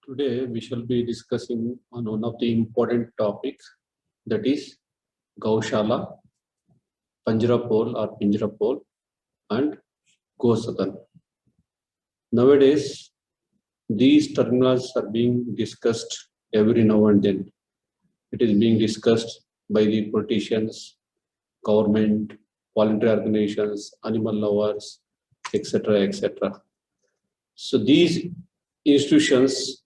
Today we shall be discussing on one of the important topics, that is Gaushala, Panjarapole or Pinjarapole and Gosadan. Nowadays, these terminals are being discussed every now and then. It is being discussed by the politicians, government, voluntary organizations, animal lovers, etc. etc. So these institutions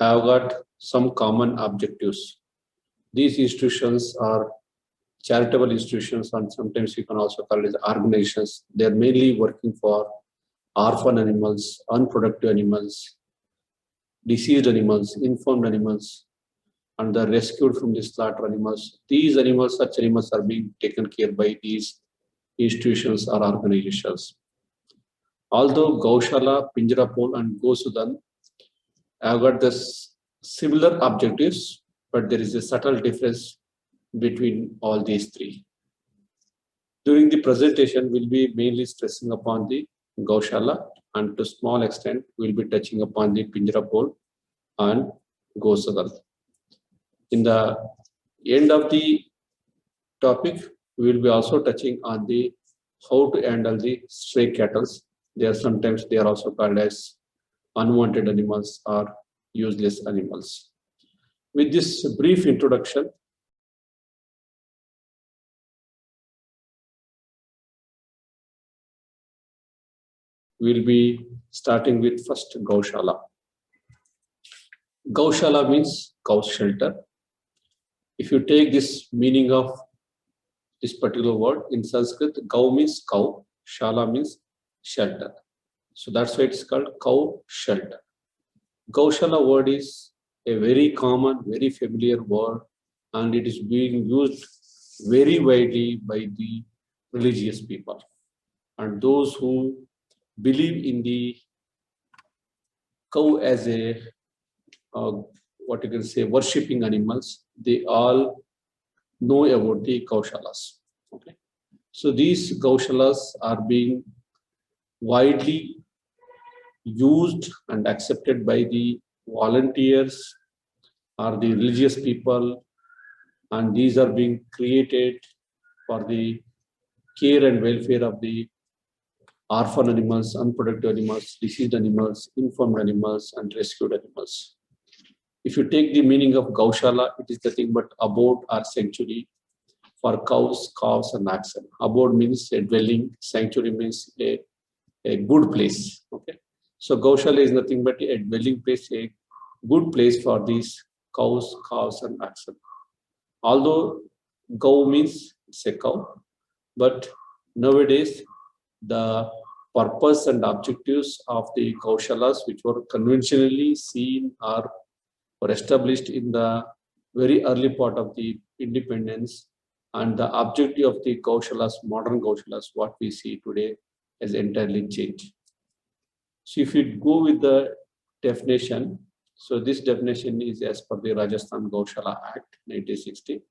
have got some common objectives. These institutions are charitable institutions, and sometimes you can also call it organizations. They are mainly working for orphan animals, unproductive animals, diseased animals, informed animals, and the rescued from the slaughter animals. These animals, such animals are being taken care by these institutions or organizations. Although Gaushala, Pinjarapole, and Gosudan have got this similar objectives, but there is a subtle difference between all these three. During the presentation, we'll be mainly stressing upon the Gaushala, and to small extent, we'll be touching upon the Pinjarapole and Gosadan. In the end of the topic, we will be also touching on the how to handle the stray cattle. They are also called as unwanted animals or useless animals. With this brief introduction, we'll be starting with first Gaushala. Gaushala means cow shelter. If you take this meaning of this particular word in Sanskrit, Gau means cow, Shala means shelter. So that's why it's called cow shelter. Gaushala word is a very common, very familiar word, and it is being used very widely by the religious people and those who believe in the cow as a what you can say worshipping animals. They all know about the Gaushalas. Okay, so these Gaushalas are being widely used and accepted by the volunteers or the religious people, and these are being created for the care and welfare of the orphan animals, unprotected animals, diseased animals, informed animals, and rescued animals. If you take the meaning of Gaushala, it is nothing but abode or sanctuary for cows, calves, and oxen. Abode means a dwelling, sanctuary means a good place. Okay, so Gaushala is nothing but a dwelling place, a good place for these cows, calves, and oxen. Although Gau means it's a cow, but nowadays the purpose and objectives of the Gaushalas, which were conventionally seen or established in the very early part of the independence, and the objective of the Gaushalas, modern Gaushalas, what we see today, has entirely changed. So if you go with the definition, so this definition is as per the Rajasthan Gaushala Act 1960.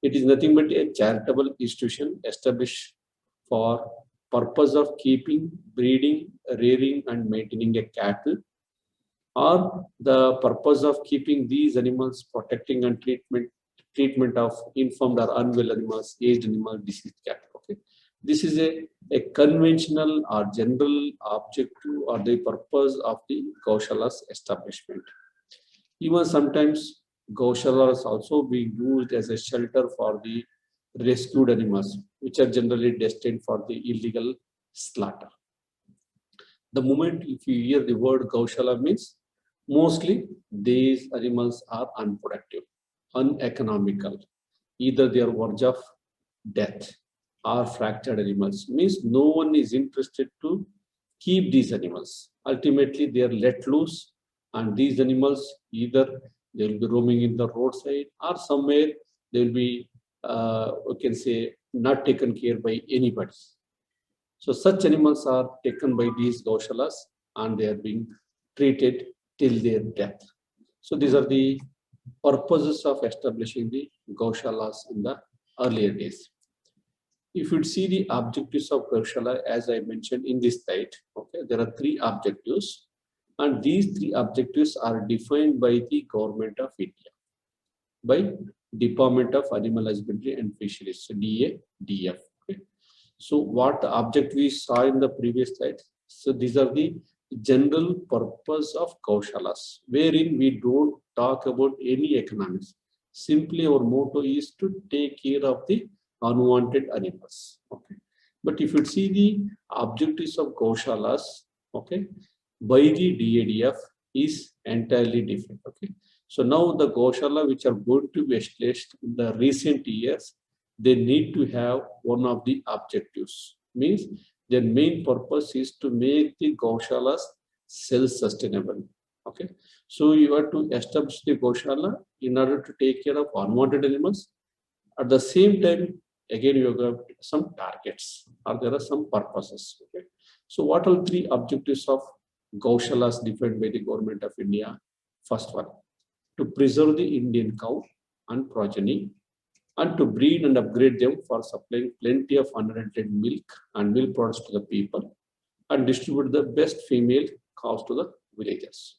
It is nothing but a charitable institution established for purpose of keeping, breeding, rearing, and maintaining a cattle, or the purpose of keeping these animals, protecting and treatment of infirmed or unwell animals, aged animals, diseased cattle. Okay, this is a conventional or general objective or the purpose of the Gaushalas establishment. Even sometimes Gaushalas also being used as a shelter for the rescued animals, which are generally destined for the illegal slaughter. The moment if you hear the word Gaushala means mostly these animals are unproductive, uneconomical. Either they are verge of death or fractured animals. Means no one is interested to keep these animals. Ultimately, they are let loose, and these animals either they will be roaming in the roadside or somewhere they will be, we can say, not taken care by anybody. So such animals are taken by these Gaushalas and they are being treated till their death. So these are the purposes of establishing the Gaushalas in the earlier days. If you see the objectives of Gaushala, as I mentioned in this slide, okay, there are three objectives. And these three objectives are defined by the Government of India, by Department of Animal Husbandry and Fisheries, so DADF. Okay. So what the object we saw in the previous slide. So these are the general purpose of Gaushalas, wherein we don't talk about any economics. Simply our motto is to take care of the unwanted animals. Okay. But if you see the objectives of Gaushalas, okay, by the DADF is entirely different. Okay. So now the Gaushala which are going to be established in the recent years, they need to have one of the objectives. Means their main purpose is to make the Gaushalas self-sustainable. Okay. So you have to establish the Gaushala in order to take care of unwanted animals. At the same time, again, you have some targets or there are some purposes. Okay. So what are three objectives of Gaushalas defined by the Government of India? First one, to preserve the Indian cow and progeny, and to breed and upgrade them for supplying plenty of unrented milk and milk products to the people, and distribute the best female cows to the villagers.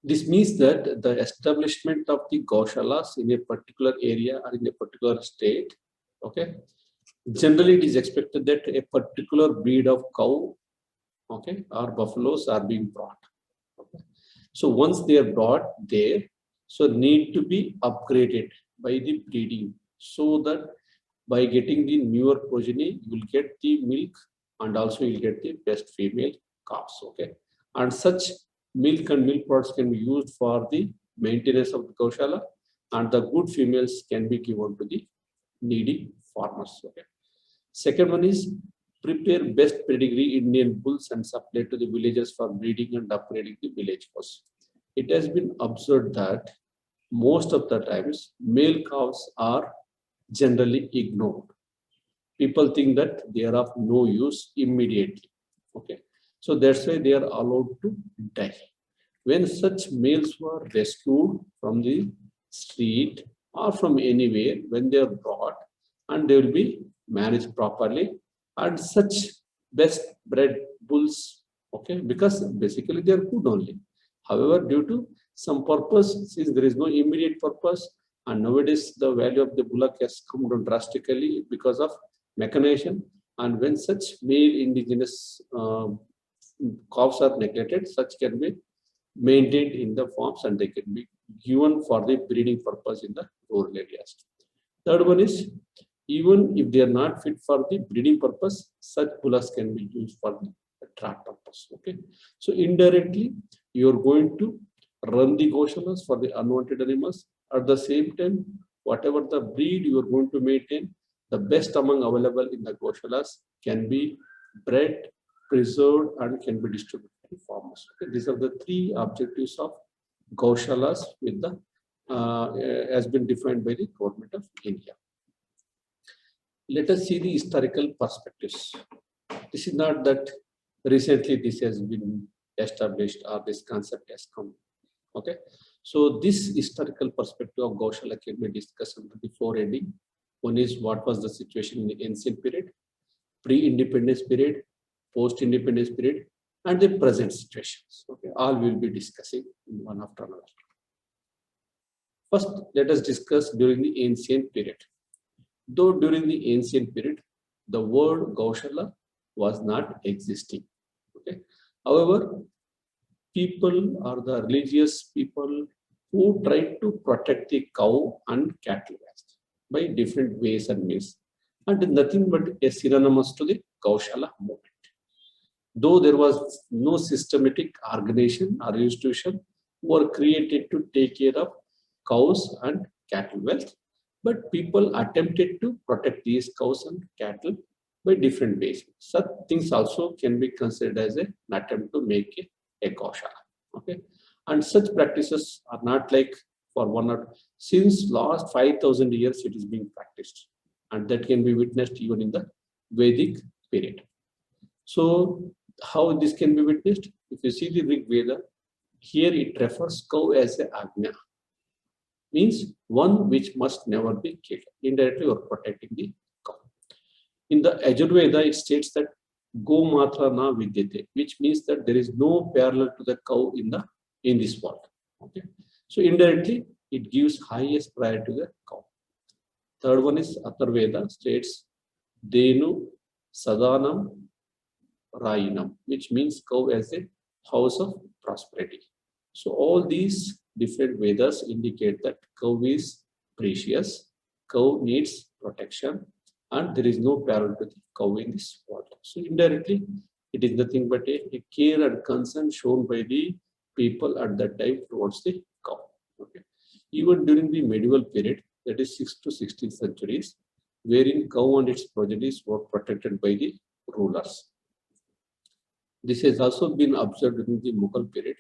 This means that the establishment of the Gaushalas in a particular area or in a particular state, okay, generally it is expected that a particular breed of cow, okay, or buffaloes are being brought. Okay. So once they are brought there, so need to be upgraded by the breeding, so that by getting the newer progeny, you will get the milk and also you will get the best female calves. Okay, and such milk and milk products can be used for the maintenance of the Gaushala, and the good females can be given to the needy farmers. Okay. Second one is prepare best pedigree Indian bulls and supply to the villagers for breeding and upgrading the village cows. It has been observed that most of the times male cows are generally ignored. People think that they are of no use immediately. Okay, so that's why they are allowed to die. When such males were rescued from the street or from anywhere, when they are brought, and they will be managed properly, and such best bred bulls, okay, because basically they are good only. However, due to some purpose, since there is no immediate purpose, and nowadays the value of the bullock has come down drastically because of mechanization, and when such male indigenous calves are neglected, such can be maintained in the farms and they can be given for the breeding purpose in the rural areas. Third one is, even if they are not fit for the breeding purpose, such bullocks can be used for the trap purpose. Okay, so indirectly you are going to run the Gaushalas for the unwanted animals. At the same time, whatever the breed you are going to maintain, the best among available in the Gaushalas can be bred, preserved, and can be distributed to farmers. Okay, these are the three objectives of Gaushalas with the has been defined by the Government of India. Let us see the historical perspectives. This is not that recently this has been established or this concept has come. Okay, so this historical perspective of Gaushala can be discussed under the four headings. One is what was the situation in the ancient period, pre-independence period, post-independence period, and the present situations. Okay, all we will be discussing one after another. First, let us discuss during the ancient period. Though during the ancient period, the word Gaushala was not existing. Okay. However, people or the religious people who tried to protect the cow and cattle by different ways and means, and nothing but a synonymous to the Gaushala movement. Though there was no systematic organization or institution were created to take care of cows and cattle wealth, but people attempted to protect these cows and cattle by different ways. Such things also can be considered as an attempt to make a Gaushala. Okay, and such practices are not like for one or since last 5,000 years it is being practiced, and that can be witnessed even in the Vedic period. So how this can be witnessed? If you see the Rig Veda, here it refers cow as a Agnya, means one which must never be killed. Indirectly, you are protecting the cow. In the Ajurveda, it states that Go matra na vidyate, which means that there is no parallel to the cow in this world. Okay. So indirectly, it gives highest priority to the cow. Third one is Atharveda states Denu Sadanam Rayinam, which means cow as a house of prosperity. So all these different Vedas indicate that cow is precious, cow needs protection, and there is no parallel to the cow in this world. So indirectly, it is nothing but a care and concern shown by the people at that time towards the cow. Okay. Even during the medieval period, that is 6th to 16th centuries, wherein cow and its progenies were protected by the rulers. This has also been observed during the Mughal period.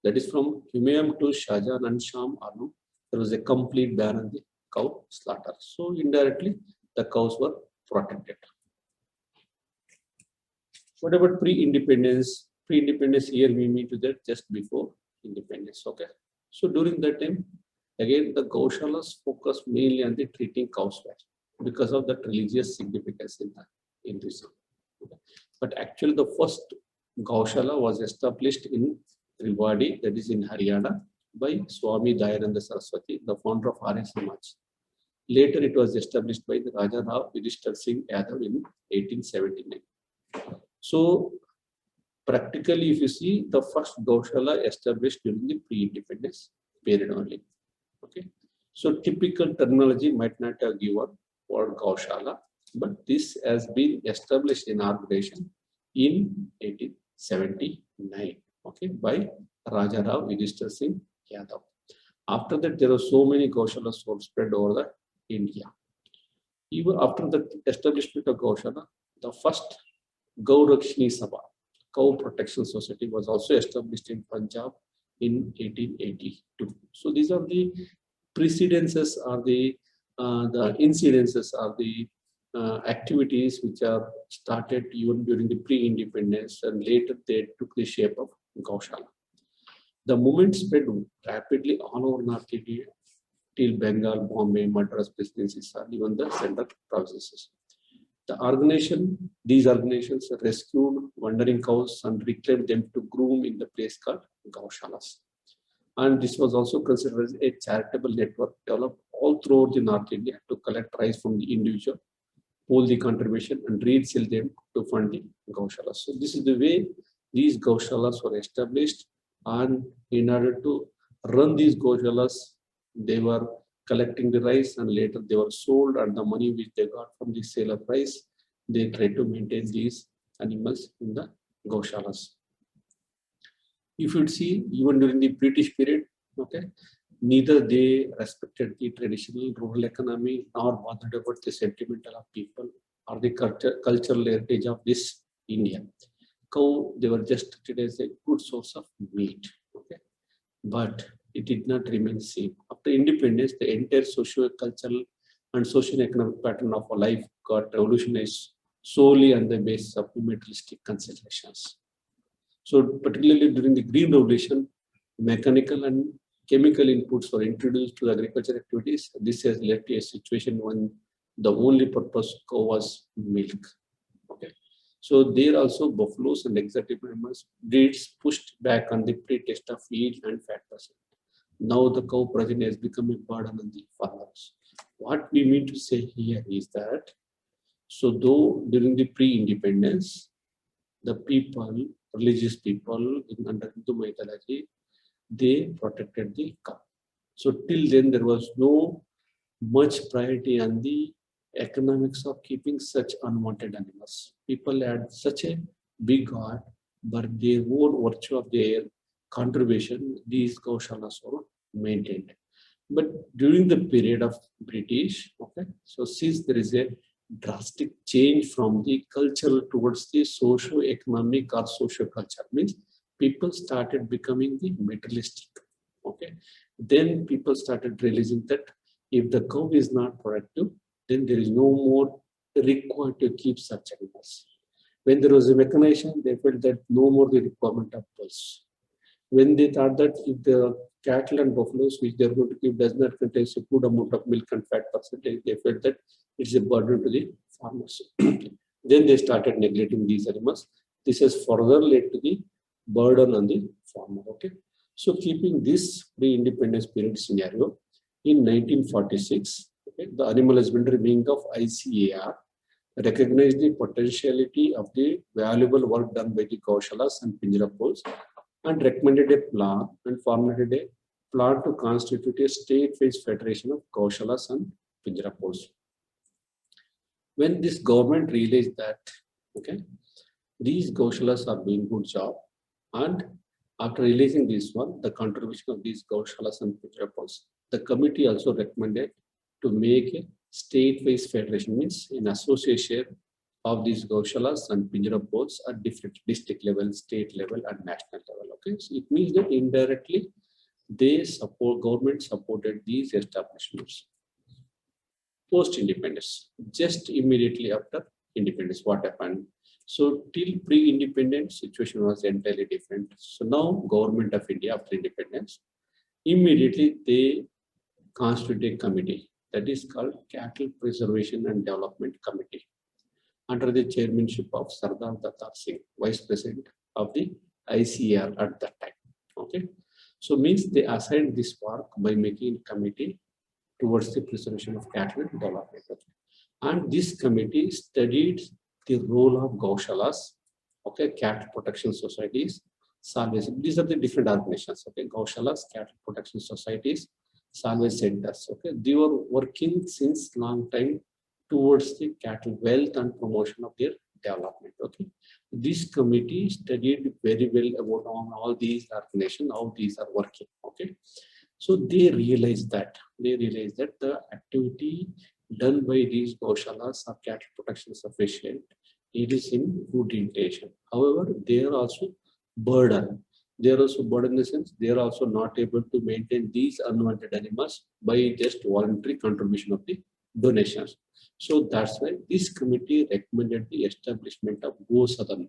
That is from Humayun to Shahjahan and Sham Alam. There was a complete ban on the cow slaughter. So indirectly, the cows were protected. What about pre-independence? Pre-independence here we mean to that just before independence. Okay. So during that time, again the Gaushalas focus mainly on the treating cows well because of that religious significance in the Hinduism. Okay. But actually, the first Gaushala was established in Rewadi, that is in Haryana, by Swami Dayananda Saraswati, the founder of Arya Samaj. Later, it was established by the Raja Rao Yudhishthir Singh Yadav in 1879. So, practically, if you see, the first Gaushala established during the pre-independence period only. Okay. So, typical terminology might not have given for Gaushala, but this has been established in organization in 1879. Okay, by Raja Rao Yudhishthir Singh Yadav. After that, there are so many Gaushalas were spread over the India. Even after the establishment of Gaushala, the first Gaurakshini Sabha, Cow Protection Society, was also established in Punjab in 1882. So these are the precedences, or the incidences, or the activities which are started even during the pre-independence, and later they took the shape of Gaushala. The movement spread rapidly all over North India till Bengal, Bombay, Madras presidencies, and even the central provinces. These organizations rescued wandering cows and reclaimed them to groom in the place called Gaushalas. And this was also considered as a charitable network developed all throughout the North India to collect rice from the individual, pool the contribution, and resell them to fund the Gaushalas. So this is the way these Gaushalas were established, and in order to run these Gaushalas, they were collecting the rice, and later they were sold, and the money which they got from the sale of rice, they tried to maintain these animals in the Gaushalas. If you'd see, even during the British period, okay, neither they respected the traditional rural economy nor bothered about the sentimental of people or the cultural heritage of this India. Cow, they were just treated as a good source of meat. Okay, but it did not remain same. After independence, the entire socio-cultural and socio-economic pattern of our life got revolutionized solely on the basis of materialistic considerations. So particularly during the Green Revolution, mechanical and chemical inputs were introduced to agriculture activities. This has led to a situation when the only purpose of cow was milk. Okay. So there also buffaloes and exotic animals breeds pushed back on the pretext of yield and fat percent. Now the cow progeny has become a burden on the farmers. What we mean to say here is that, so though during the pre-independence, the people, religious people under Hindu mythology, they protected the cow. So till then there was no much priority on the economics of keeping such unwanted animals. People had such a big heart, but their own virtue of their contribution, these Gaushalas were maintained. But during the period of British, okay, so since there is a drastic change from the cultural towards the socio-economic or socio-culture, means people started becoming the materialistic. Okay, then people started realizing that if the cow is not productive, then there is no more required to keep such animals. When there was a mechanization, they felt that no more the requirement of bulls. When they thought that if the cattle and buffaloes which they are going to keep does not contain a good amount of milk and fat percentage, they felt that it's a burden to the farmers. Then they started neglecting these animals. This has further led to the burden on the farmer. Okay. So keeping this pre-independence period scenario, in 1946, okay, the Animal Husbandry Wing of ICAR recognized the potentiality of the valuable work done by the Gaushalas and Pinjarapols and recommended a plan and formulated a plan to constitute a state-wise federation of Gaushalas and Pinjarapols. When this government realized that, okay, these Gaushalas are doing good job, and after releasing this one, the contribution of these Gaushalas and Pinjarapols, the committee also recommended to make a state-wise federation, means an association of these Gaushalas and Pinjarapols at different district level, state level, and national level. Okay, so it means that indirectly government supported these establishments. Post-independence, just immediately after independence, what happened? So till pre-independence, situation was entirely different. So now government of India after independence, immediately they constitute a committee that is called Cattle Preservation and Development Committee under the chairmanship of Sardar Datar Singh, Vice President of the ICAR at that time. Okay, so means they assigned this work by making a committee towards the preservation of cattle and development. And this committee studied the role of Gaushalas, okay, cattle protection societies, salvage. These are the different organizations, okay, Gaushalas, cattle protection societies, salvage centers, okay. They were working since long time towards the cattle wealth and promotion of their development, okay. This committee studied very well about all these organizations, how these are working, okay. So they realized that the activity done by these Gaushalas or cattle protection sufficient, it is in good intention. However, they are also burden. They are also burden in the sense they are also not able to maintain these unwanted animals by just voluntary contribution of the donations. So that's why this committee recommended the establishment of Go Sadan.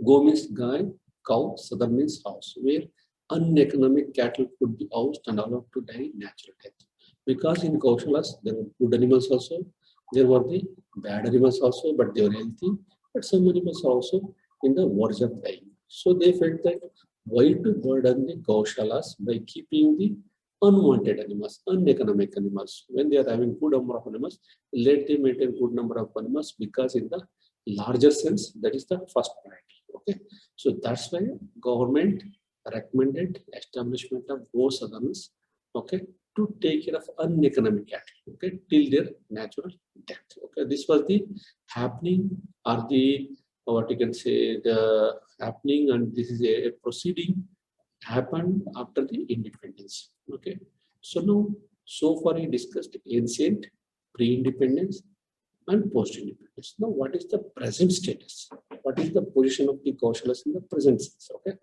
Go means guy, cow, Sadan means house, where uneconomic cattle could be housed and allowed to die natural death. Because in Gaushalas, there were good animals also, there were the bad animals also, but they were healthy, but some animals are also in the verge of dying. So they felt that why to burden the Gaushalas by keeping the unwanted animals, uneconomic animals. When they are having good number of animals, let them maintain good number of animals, because in the larger sense, that is the first priority. Okay, so that's why government recommended establishment of Go Sadans, okay, to take care of uneconomic cattle, okay, till their natural death. Okay, this was the happening, or the what you can say the happening, and this is a proceeding happened after the independence. Okay, so now so far we discussed ancient, pre-independence, and post-independence. Now, what is the present status? What is the position of the Gaushalas in the present sense? Okay.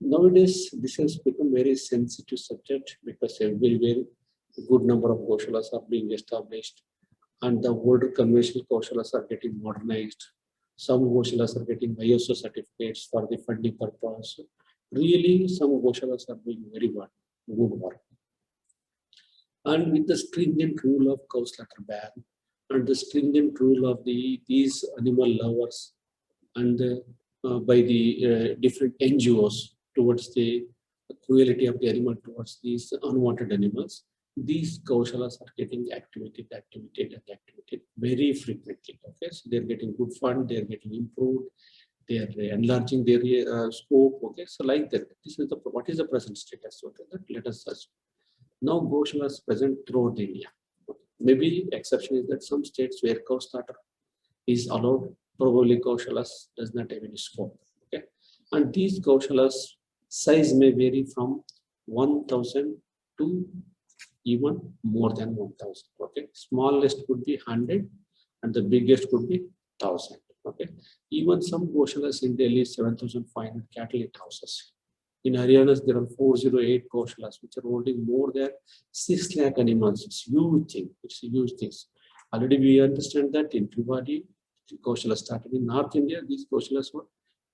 Nowadays, this has become very sensitive subject, because a very good number of Gaushalas are being established, and the older conventional Gaushalas are getting modernized. Some Gaushalas are getting ISO certificates for the funding purpose. Really, some Gaushalas are doing very good work. And with the stringent rule of cow slaughter ban, and the stringent rule of these animal lovers, and by the different NGOs towards the cruelty of the animal towards these unwanted animals, these Gaushalas are getting activated very frequently. Okay, so they're getting good fund, they're getting improved, they're enlarging their scope. Okay, so like that, this is the what is the present status? Okay, that let us search. Now Gaushalas present throughout India. Maybe exception is that some states where cow slaughter is allowed, probably Gaushalas does not have any scope. Okay, and these Gaushalas size may vary from 1,000 to even more than 1,000. Okay, smallest could be 100, and the biggest could be 1,000. Okay, even some Gaushalas in Delhi 7,500 cattle in houses. In Haryana, there are 408 Gaushalas which are holding more than 6 lakh animals. It's huge thing. It's a huge thing. Already we understand that in Bhiwadi, Gaushalas started in North India. These Gaushalas were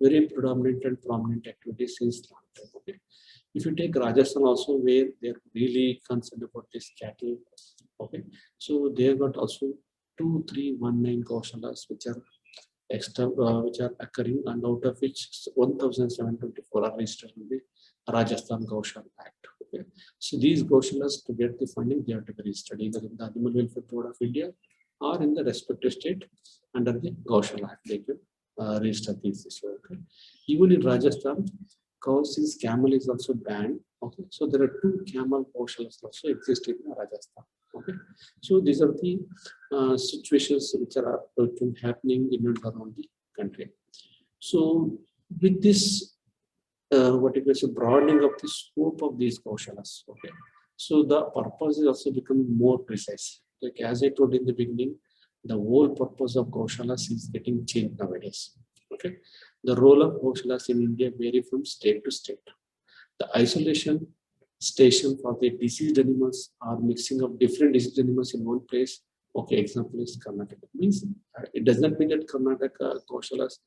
very predominant and prominent activities since long time. Okay. If you take Rajasthan also, where they're really concerned about this cattle, okay, so they have got also 2319 gaushalas which are which are occurring, and out of which 1724 are registered in the Rajasthan Gaushala Act. Okay. So these gaushalas, to get the funding, they have to be registered either in the Animal Welfare Board of India or in the respective state under the Gaushala Act. They can register these. Okay. Even in Rajasthan, cows, since camel is also banned. Okay. So there are 2 camel gaushalas also exist in Rajasthan. Okay. So these are the situations which are happening in and around the country. So with this, what it is, a broadening of the scope of these gaushalas. Okay. So the purpose is also becoming more precise. Like as I told in the beginning, the whole purpose of gaushalas is getting changed nowadays. Okay. The role of gaushalas in India vary from state to state. The isolation station for the diseased animals or mixing of different diseased animals in one place. Okay, example is Karnataka. Means it does not mean that Karnataka gaushalas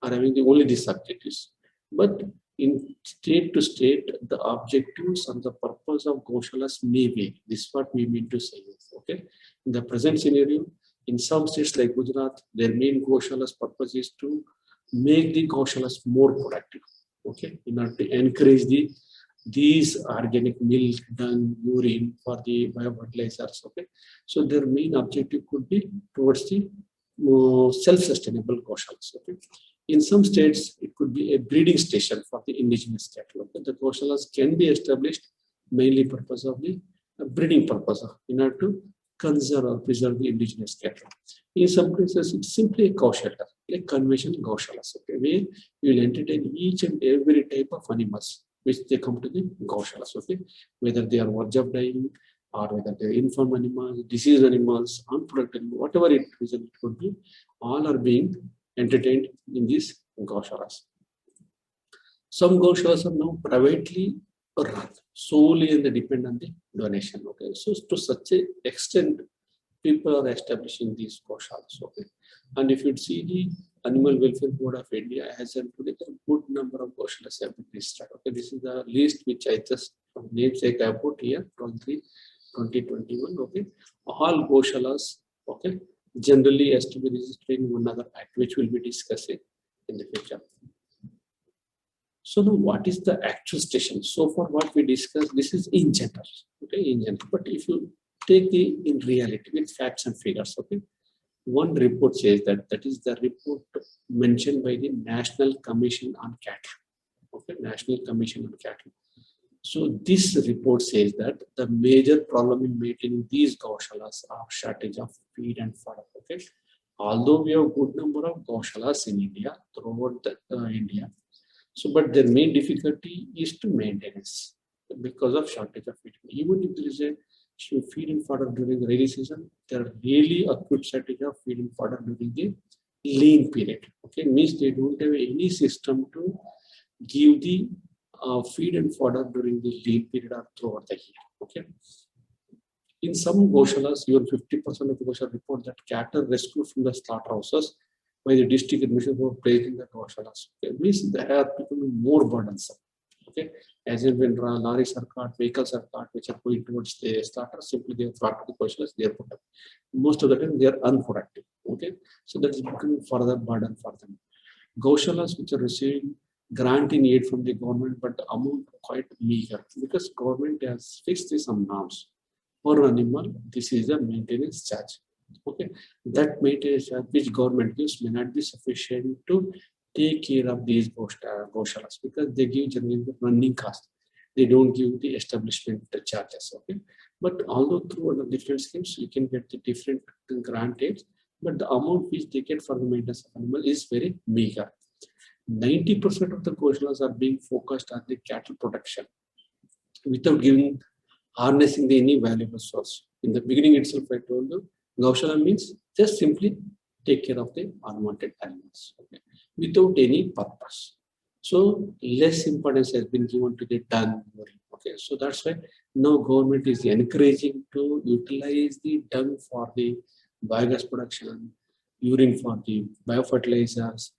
are having the only these objectives, but in state to state, the objectives and the purpose of gaushalas may vary. This is what we mean to say. Okay, in the present scenario, in some states like Gujarat, their main gaushalas purpose is to make the gaushalas more productive. Okay, in order to encourage these organic milk, dung, urine for the biofertilizers. Okay, so their main objective could be towards the self-sustainable gaushalas. Okay, in some states it could be a breeding station for the indigenous cattle. Okay, the gaushalas can be established mainly purpose of the breeding purpose in order to conserve or preserve the indigenous cattle. In some cases, it's simply a cow shelter, like conventional gaushalas. Okay, where you will entertain each and every type of animals which they come to the gaushalas. Okay, whether they are verge of dying or whether they are infirm animals, diseased animals, unprotected animals, whatever it could be, all are being entertained in these gaushalas. Some gaushalas are now privately run solely and they depend on the donation. Okay, so to such an extent, people are establishing these gaushalas. Okay, and if you see the Animal Welfare Board of India has a good number of gaushalas have been registered. Okay, this is the list which I just namesake I put here from 2021. Okay, all gaushalas. Okay, generally has to be registered in one other act, which we'll be discussing in the future. So now, what is the actual station? So far, what we discussed, this is in general. Okay, in general. But if you take the in reality with facts and figures, okay, one report says that is the report mentioned by the National Commission on Cattle. Okay, National Commission on Cattle. So this report says that the major problem in maintaining these gaushalas are shortage of feed and fodder. Okay, although we have good number of gaushalas in India throughout India, so but their main difficulty is to maintenance because of shortage of feed. Even if there is a feed and fodder during the rainy season, there are really acute shortage of feed and fodder during the lean period. Okay, means they don't have any system to give the feed and fodder during the lean period or throughout the year. Okay. In some gaushalas, even 50% of the gaushalas report that cattle rescued from the slaughterhouses by the district administration were placed in the gaushalas. Okay. Means they have become more burdensome. Okay, as in when lorries are caught, vehicles are caught, which are going towards the slaughter, simply they are brought to the gaushalas, they are put up. Most of the time, they are unproductive. Okay, so that is becoming further burden for them. Gaushalas which are receiving grant in aid from the government, but the amount quite meager because government has fixed some norms per animal. This is a maintenance charge. Okay, that maintenance charge which government gives may not be sufficient to take care of these gaushalas because they give generally the running cost. They don't give the establishment charges. Okay, but although through the different schemes you can get the different grant aids, but the amount which they get for the maintenance of animal is very meager. 90% of the gaushalas are being focused on the cattle production without giving harnessing any valuable source. In the beginning itself, I told you, gaushala means just simply take care of the unwanted animals, okay, without any purpose. So less importance has been given to the dung urine. Okay, so that's why now government is encouraging to utilize the dung for the biogas production, urine for the biofertilizers,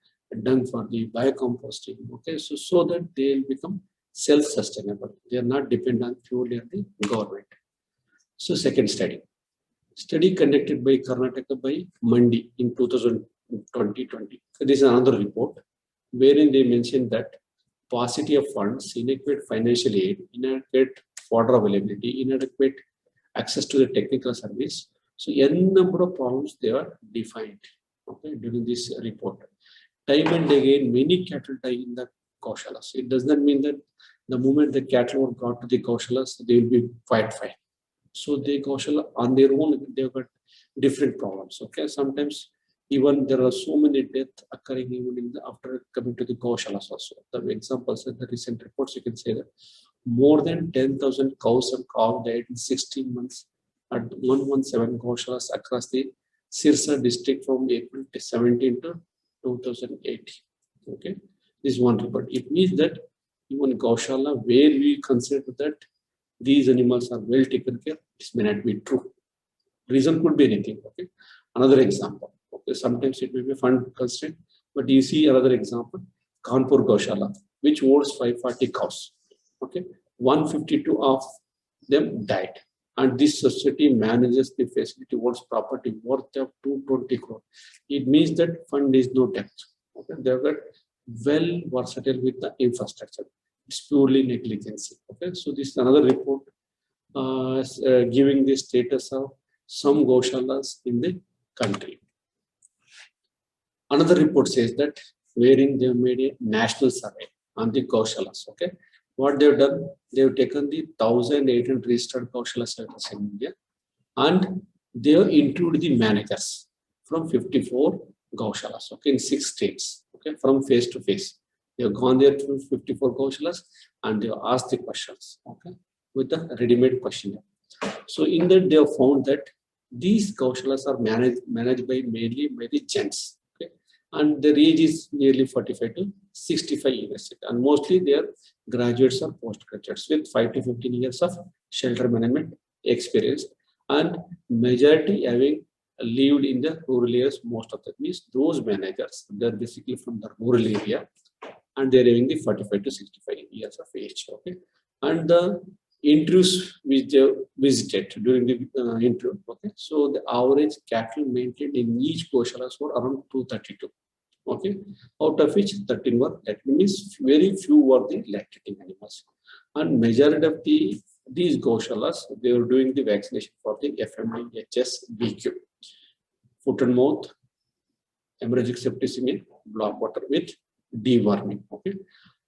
dung for the biocomposting. Okay, so that they will become self-sustainable. They are not dependent purely on the government. So second study. Study conducted by Karnataka by Mandi in 2020. This is another report wherein they mentioned that paucity of funds, inadequate financial aid, inadequate fodder availability, inadequate access to the technical service. So, n number of problems they are defined, okay, during this report. Time and again, many cattle die in the Gaushalas. It does not mean that the moment the cattle were brought to the Gaushalas, they will be quite fine. So they Gaushala on their own, they've got different problems. Okay, sometimes even there are so many deaths occurring even in the, after coming to the Gaushalas also. The examples in the recent reports, you can say that more than 10,000 cows and cows died in 16 months at 117 Gaushalas across the Sirsa district from April 17 to 2018. Okay, this is one report. It means that even Gaushala, where we consider that these animals are well taken care, this may not be true. Reason could be anything. Okay, another example. Okay, sometimes it may be fund constraint, but you see another example, Kanpur Gaushala, which holds 540 cows. Okay, 152 of them died, and this society manages the facility holds property worth of 220 crore. It means that fund is no debt. Okay, they are well versatile with the infrastructure. It's purely negligence. Okay, so this is another report giving the status of some Gaushalas in the country. Another report says that wherein they have made a national survey on the Gaushalas. Okay, what they've done, they've taken the 1,800 registered Gaushala centers in India, and they have included the managers from 54 Gaushalas. Okay, in 6 states. Okay, from face to face. They have gone there to 54 Gaushalas and they have asked the questions. Okay, with the ready-made questionnaire. So in that they have found that these Gaushalas are managed by mainly by the gents. Okay, and their age is nearly 45 to 65 years, and mostly they are graduates or postgraduates with 5 to 15 years of shelter management experience, and majority having lived in the rural areas. Most of that means those managers, they're basically from the rural area, and they're having the 45 to 65 years of age. Okay, and the interviews which they visited during the interview. Okay, so the average cattle maintained in each Gaushalas were around 232. Okay, out of which 13 were lactating, means very few were the lactating animals, and majority of these Gaushalas, they were doing the vaccination for the FMI, HS, BQ, foot and mouth, hemorrhagic septicemia, block water with deworming. Okay,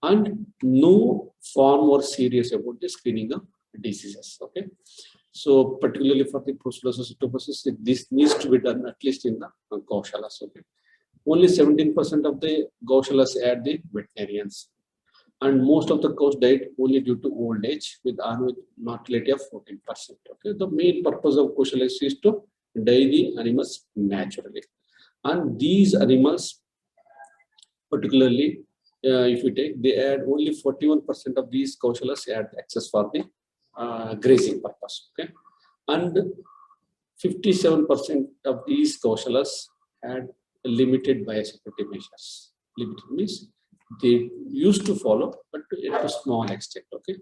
and no form or serious about the screening of diseases. Okay, so particularly for the brucellosis tuberculosis, this needs to be done at least in the Gaushalas. Okay, only 17% of the Gaushalas had the veterinarians, and most of the cows died only due to old age with annual mortality of 14%. Okay, the main purpose of Gaushalas is to die the animals naturally, and these animals, particularly if you take, they had only 41% of these Gaushalas had access for the grazing purpose. Okay, and 57% of these Gaushalas had limited biosecurity measures. Limited means they used to follow, but to a small extent. Okay,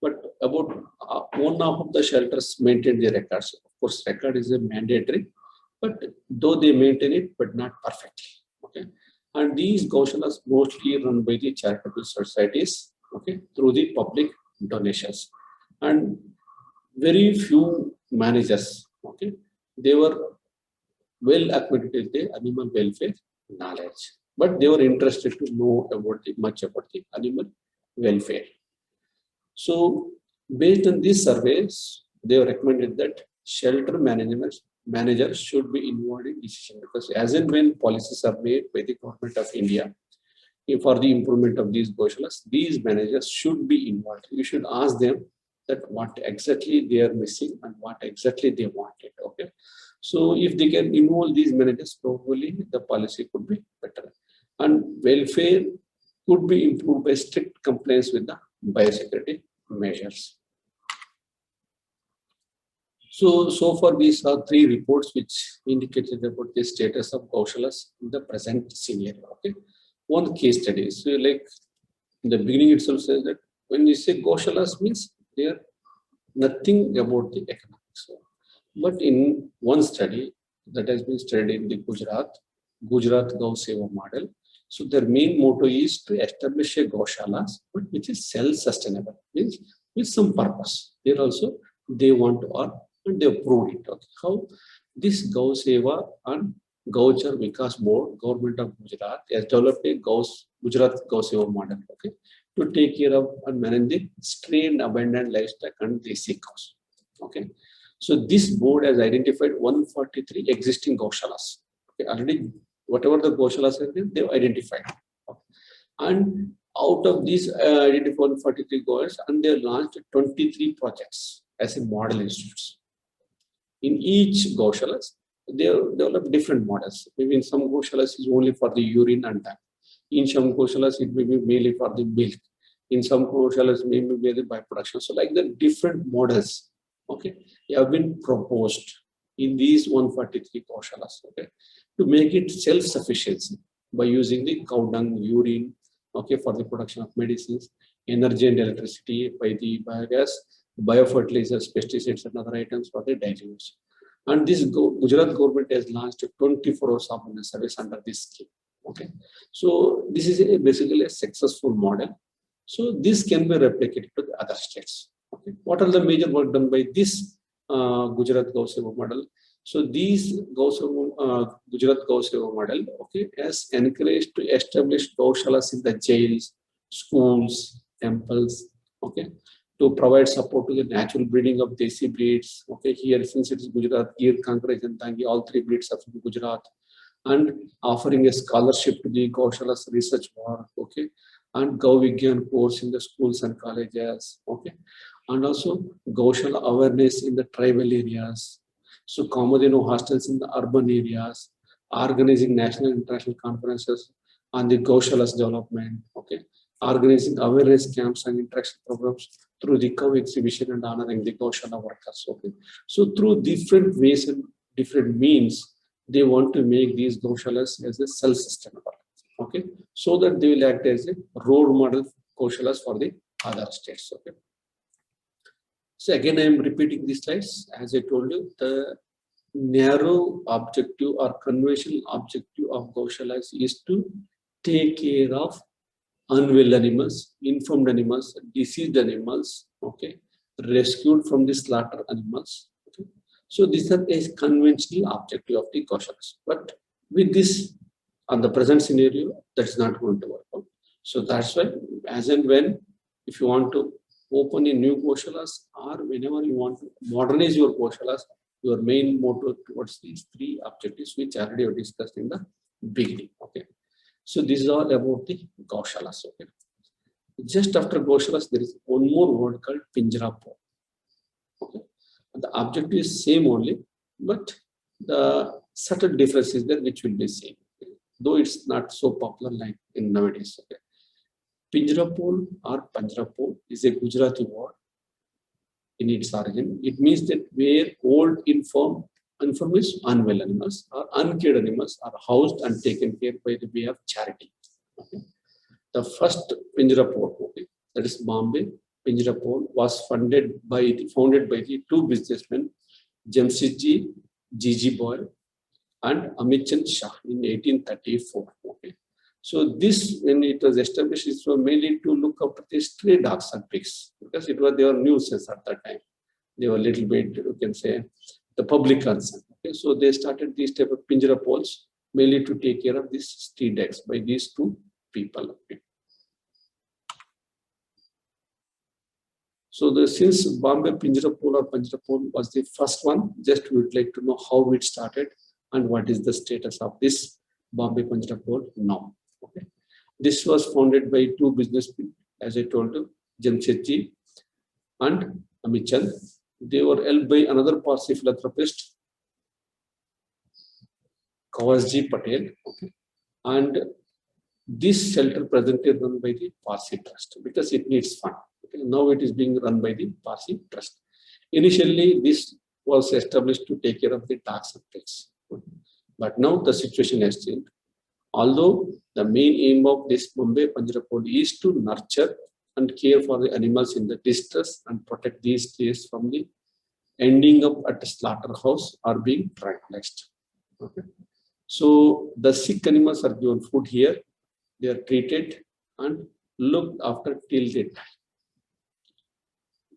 but about 1/2 of the shelters maintained the records. Of course, record is a mandatory, but though they maintain it, but not perfectly. Okay, and these Gaushalas mostly run by the charitable societies. Okay, through the public donations, and very few managers. Okay, they were well acquainted with the animal welfare knowledge, but they were interested to know about much about the animal welfare. So, based on these surveys, they have recommended that shelter managers should be involved in decision, because as and when policies are made by the government of India for the improvement of these Gaushalas, these managers should be involved. You should ask them that what exactly they are missing and what exactly they wanted. Okay, so if they can involve these managers, probably the policy could be better, and welfare could be improved by strict compliance with the biosecurity measures. So far these are 3 reports which indicated about the status of Gaushalas in the present scenario. Okay, one case study. So like in the beginning itself says that when you say Gaushalas means they are nothing about the economics. So But in one study that has been studied in the Gujarat Gau Seva model, so their main motto is to establish a Gaushalas, but which is self-sustainable, means with some purpose. There also they want to earn and they proved it. Okay. How this Gau Seva and Gauchar Vikas Board, Government of Gujarat, has developed a Gujarat Gau Seva model, okay, to take care of and manage the stray and abandoned livestock and desi cows. Okay. So this board has identified 143 existing Gaushalas. Okay. Already, whatever the Gaushalas are there, they've identified. Okay. And out of these identified 143 goals, and they launched 23 projects as a model institutes. In each Gaushalas, they develop different models. Maybe in some Gaushalas is only for the urine and that. In some Gaushalas, it may be mainly for the milk. In some Gaushalas, maybe mainly by production. So like the different models, okay, have been proposed in these 143 Gaushalas, okay, to make it self-sufficiency by using the cow dung, urine, okay, for the production of medicines, energy and electricity by the biogas, biofertilizers, pesticides, and other items for the daily use. And this Gujarat government has launched a 24-hour ambulance service under this scheme. Okay, so this is basically a successful model. So this can be replicated to the other states. Okay, what are the major work done by this Gujarat Gau Seva model? So these Gujarat Gau Seva model, okay, has encouraged to establish Gaushalas in the jails, schools, temples, okay, to provide support to the natural breeding of desi breeds. Okay, here since it is Gujarat, Gir, Kankara, Jantangi, all three breeds are from Gujarat, and offering a scholarship to the Gaushalas research work. Okay, and Gau Vigyan course in the schools and colleges. Okay, and also Gaushala awareness in the tribal areas. So Kamadhenu hostels in the urban areas, organizing national and international conferences on the Gaushalas development. Okay, organizing awareness camps and interaction programs through the cow exhibition and honoring the Gaushala workers. Okay, so through different ways and different means, they want to make these Gaushalas as a self-sustainable. Okay, so that they will act as a role model Gaushalas for the other states. Okay. So again, I am repeating these slides. As I told you, the narrow objective or conventional objective of Gaushalas is to take care of unwell animals, informed animals, diseased animals, okay, rescued from the slaughter animals. Okay. So these are a conventional objective of the Gaushalas. But with this, on the present scenario, that's not going to work out. So that's why, as and when, if you want to open a new Gaushalas or whenever you want to modernize your Gaushalas, your main motto towards these three objectives, which I already discussed in the beginning. Okay. So this is all about the Gaushalas. Okay. Just after Gaushalas, there is one more word called Pinjarapol. Okay. And the objective is same only, but the subtle difference is there which will be same. Okay. Though it's not so popular like in nowadays. Okay. Pinjarapol or Panjarapol is a Gujarati word in its origin. It means that where old, infirm means unwell animals or uncared animals are housed and taken care by the way of charity. Okay. The first Pinjarapol, okay, that is Bombay Pinjarapol, was founded by the two businessmen, Jamshedji Gigi Boyle and Amit Chand Shah in 1834. Okay. So this, when it was established, it was mainly to look after the stray dogs and pigs, because they were nuisance at that time. They were a little bit, you can say, the public concern. Okay, so they started these type of Pinjarapols mainly to take care of these stray dogs by these two people. Okay. So since Bombay Pinjarapol or Panjarapol was the first one, just we would like to know how it started and what is the status of this Bombay Panjarapol now. Okay. This was founded by two businessmen, as I told you, Jamshedji and Amit Chand. They were helped by another Parsi philanthropist, Kawasji Patel. Okay. And this shelter presently run by the Parsi Trust because it needs fund. Okay. Now it is being run by the Parsi Trust. Initially, this was established to take care of the dogs and pigs. Okay. But now the situation has changed. Although the main aim of this Bombay Panjarapol is to nurture and care for the animals in the distress and protect these trees from the ending up at a slaughterhouse or being tranquilized. Okay. So the sick animals are given food here, they are treated and looked after till they die.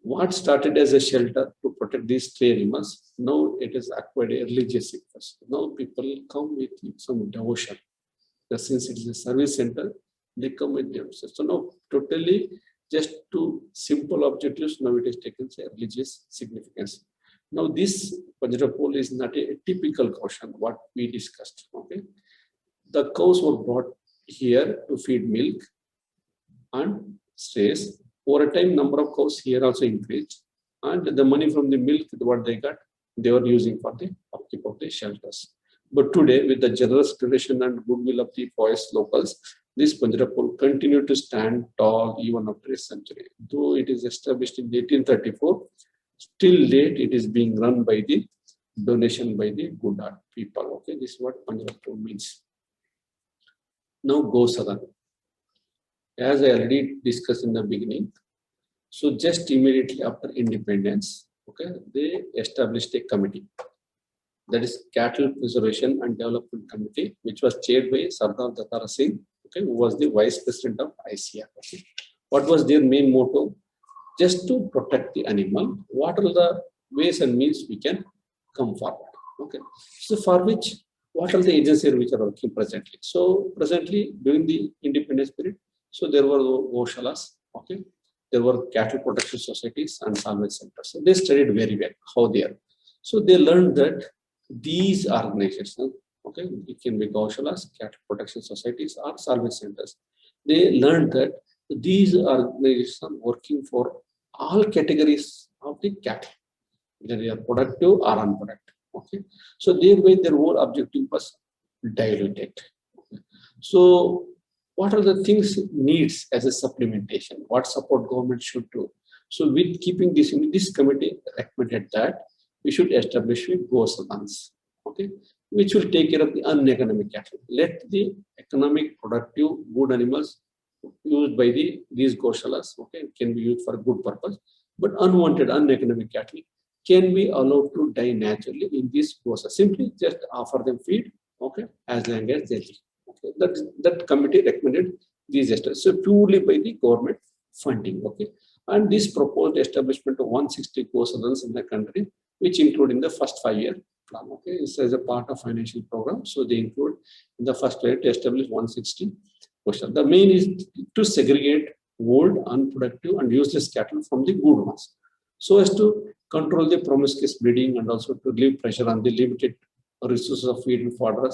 What started as a shelter to protect these stray animals, now it is acquired a religious interest. Now people come with some devotion. Since it is a service center, they come with devotion. So now totally just to simple objectives, now it is taken as a religious significance. Now this Panjrapole is not a typical caution, what we discussed. Okay, the cows were brought here to feed milk and strays. Over a time, number of cows here also increased, and the money from the milk, what they got, they were using for the upkeep of the shelters. But today, with the generous donation and goodwill of the pious locals, this Panjrapole continued to stand tall even after a century. Though it is established in 1834, still date it is being run by the donation by the good heart people. Okay, this is what Panjrapole means. Now Gosadhan. As I already discussed in the beginning, so just immediately after independence, okay, they established a committee, that is Cattle Preservation and Development Committee, which was chaired by Sardar Datara Singh, okay, who was the Vice President of ICR. Okay. What was their main motto? Just to protect the animal. What are the ways and means we can come forward? Okay, so for which, what are the agencies which are working presently? So presently during the independence period, so there were Goshalas, okay, there were cattle protection societies and salvage centers. So they studied very well how they are. So they learned that these organizations, okay, it can be Goshalas, cattle protection societies, or salvage centers. They learned that these organizations are working for all categories of the cattle, whether they are productive or unproductive. Okay, so thereby their whole objective was diluted. Okay. So what are the things needs as a supplementation? What support government should do? So with keeping this in, this committee recommended that we should establish Gosadhans, okay, which will take care of the uneconomic cattle. Let the economic, productive, good animals used by these Goshalas, okay, can be used for good purpose, but unwanted, uneconomic cattle can be allowed to die naturally in this Gosha. Simply just offer them feed, okay, as long as they live. Okay. That committee recommended these establishments, so purely by the government funding. Okay, and this proposed establishment of 160 Gosadhans in the country, which include in the first 5-year plan. Okay, this is a part of financial program, so they include in the first year to establish 160 Gosadhans. The main is to segregate old, unproductive, and useless cattle from the good ones, so as to control the promiscuous breeding and also to relieve pressure on the limited resources of feed and fodder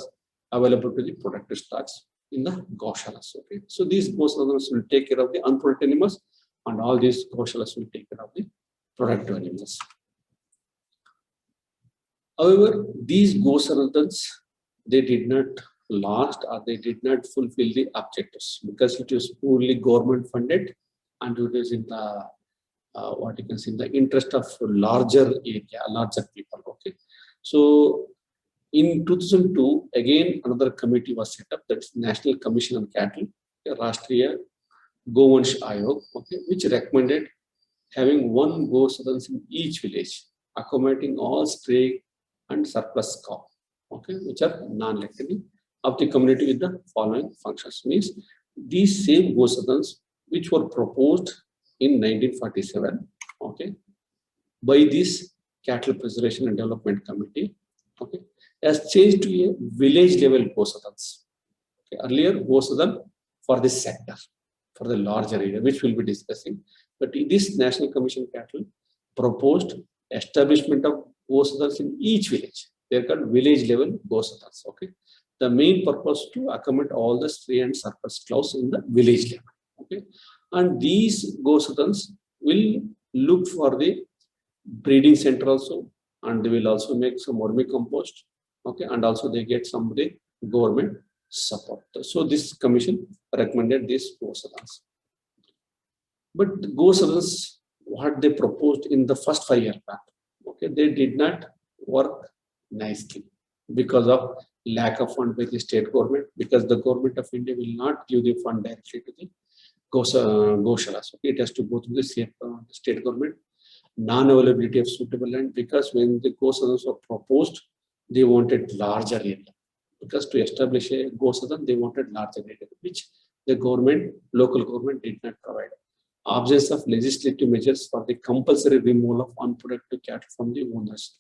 available to the productive stocks in the Goshalas. Okay, so these Gosadhans will take care of the unproductive animals, and all these Goshalas will take care of the productive animals. However, these Gosadhans, they did not last, or they did not fulfill the objectives, because it was poorly government funded and it is in the what you can see in the interest of larger area, larger people. Okay, so in 2002, again another committee was set up, that's National Commission on Cattle, Rashtriya Govansh Ayog, okay, which recommended having one Gosadhans in each village, accommodating all stray and surplus cow, okay, which are non-lactating of the community with the following functions. Means these same Gosadhans which were proposed in 1947, okay, by this Cattle Preservation and Development Committee, okay, has changed to a village level Gosadhans. Okay, earlier Gosadhan for this sector, for the larger area, which we'll be discussing. But this National Commission Cattle proposed establishment of Gosadhans in each village. They are called village level Gosadhans. Okay, the main purpose to accommodate all the stray and surplus cows in the village level. Okay, and these Gosadhans will look for the breeding center also, and they will also make some vermicompost. Okay, and also they get some of the government support. So this commission recommended these Gosadhans. But Gosadhans, what they proposed in the first 5-year plan, okay, they did not work nicely because of lack of fund by the state government, because the government of India will not give the fund directly to the Goshalas. Okay, it has to go through the state government. non-availability of suitable land, because when the Gosadans were proposed, they wanted larger area. Because to establish a Gosadan, they wanted larger area, which the government, local government did not provide. Absence of legislative measures for the compulsory removal of unprotected cattle from the owners.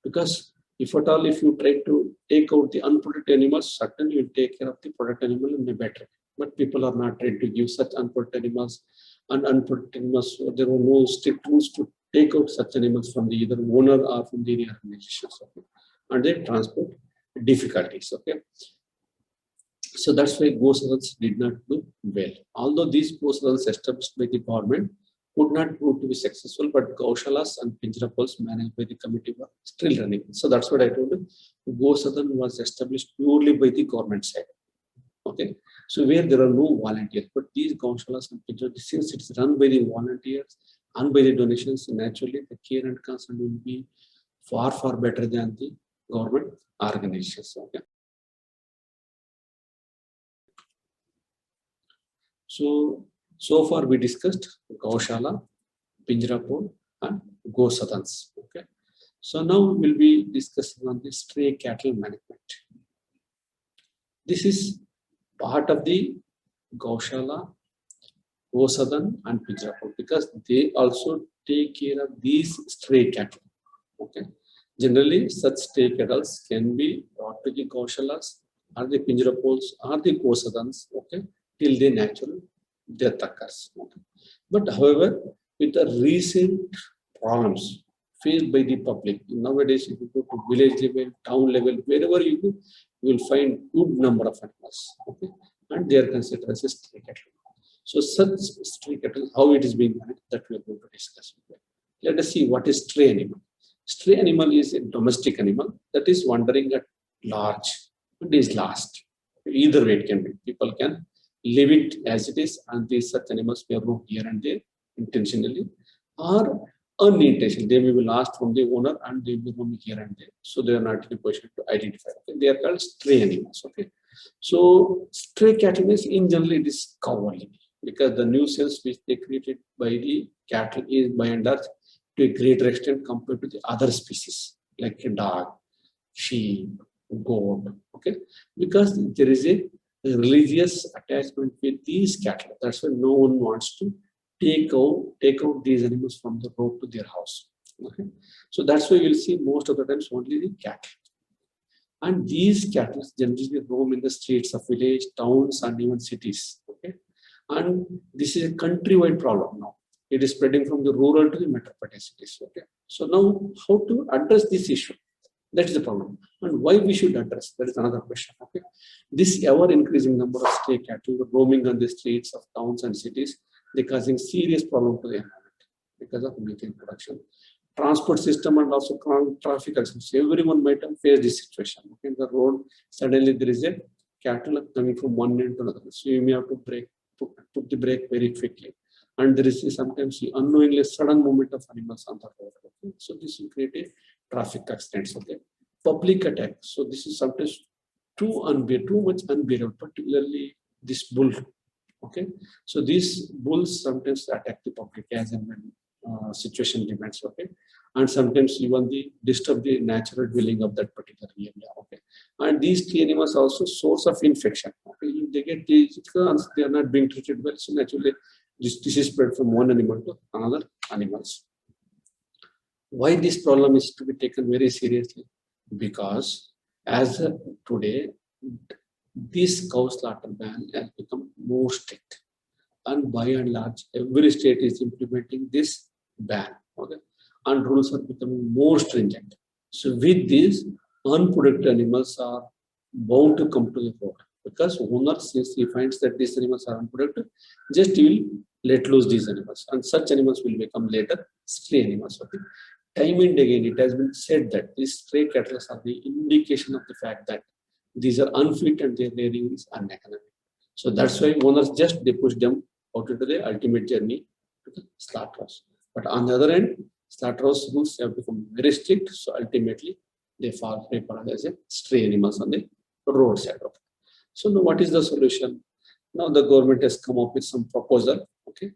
Because if at all, if you try to take out the unprotected animals, certainly you take care of the protected animal in a better way. But people are not ready to give such unprotected animals. And unprotected animals, there were no strict rules to take out such animals from the either owner or from the area organizations. Okay? And they transport difficulties. Okay. So that's why Gosadans did not do well. Although these Gosadans established by the government could not prove to be successful, but Gaushalas and Pinjrapols managed by the committee were still running. So that's what I told you. Gosadan was established purely by the government side. Okay. So where there are no volunteers, but these Gaushalas and Pinjrapols, since it's run by the volunteers and by the donations, naturally the care and concern will be far, far better than the government organizations. Okay. So far we discussed Gaushala, Pinjrapol, and Gosadans. Okay. So now we'll be discussing on the stray cattle management. This is part of the Gaushala, Gosadan, and Pinjrapol, because they also take care of these stray cattle. Okay. Generally, such stray cattle can be brought to the Gaushalas or the Pinjrapols or the Gosadans. Okay. Till the natural death occurs. Okay. But however, with the recent problems faced by the public, nowadays if you go to village level, town level, wherever you go, you will find good number of animals. Okay. And they are considered as a stray cattle. So such stray cattle, how it is being managed, that we are going to discuss. Okay. Let us see what is stray animal. Stray animal is a domestic animal that is wandering at large and is lost. Either way it can be. People can leave it as it is, and these such animals may roam here and there intentionally or unintentionally. They may be lost from the owner and they may be roaming here and there. So they are not in a position to identify. Okay? They are called stray animals. Okay. So stray cattle means in general it is cowardly, because the nuisance which they created by the cattle is by and large to a greater extent compared to the other species like a dog, sheep, goat. Okay. Because there is a religious attachment with these cattle. That's why no one wants to take out these animals from the road to their house. Okay. So that's why you'll see most of the times only the cattle. And these cattle generally roam in the streets of village, towns, and even cities. Okay. And this is a countrywide problem now. It is spreading from the rural to the metropolitan cities. Okay. So now how to address this issue? That is the problem. And why we should address? That is another question. Okay. This ever-increasing number of stray cattle roaming on the streets of towns and cities, they're causing serious problem to the environment because of methane production. Transport system and also traffic accidents. Everyone might have faced this situation. Okay. In the road, suddenly there is a cattle coming from one end to another. So you may have to put the brake very quickly. And there is sometimes unknowingly sudden movement of animals on the road. Okay. So this will create a traffic accidents. Okay. Public attack. So this is sometimes too much unbearable, particularly this bull. Okay. So these bulls sometimes attack the public as and when situation demands. Okay. And sometimes even disturb the natural dwelling of that particular area. Okay. And these three animals are also source of infection. Okay. If they get these, they are not being treated well. So naturally, this is spread from one animal to another animals. Why this problem is to be taken very seriously? Because as today, this cow slaughter ban has become more strict, and by and large, every state is implementing this ban. Okay, and rules are becoming more stringent. So with this, unprotected animals are bound to come to the road, because owner, since he finds that these animals are unprotected, just he will let loose these animals, and such animals will become later stray animals. Okay. Time and again, it has been said that these stray cattle are the indication of the fact that these are unfit and their rearing is uneconomic. So that's why owners they push them out into the ultimate journey to the slaughterhouse. But on the other end, slaughterhouse rules have become very strict. So ultimately, they fall prey as a stray animals on the roadside. So now what is the solution? Now the government has come up with some proposal, okay,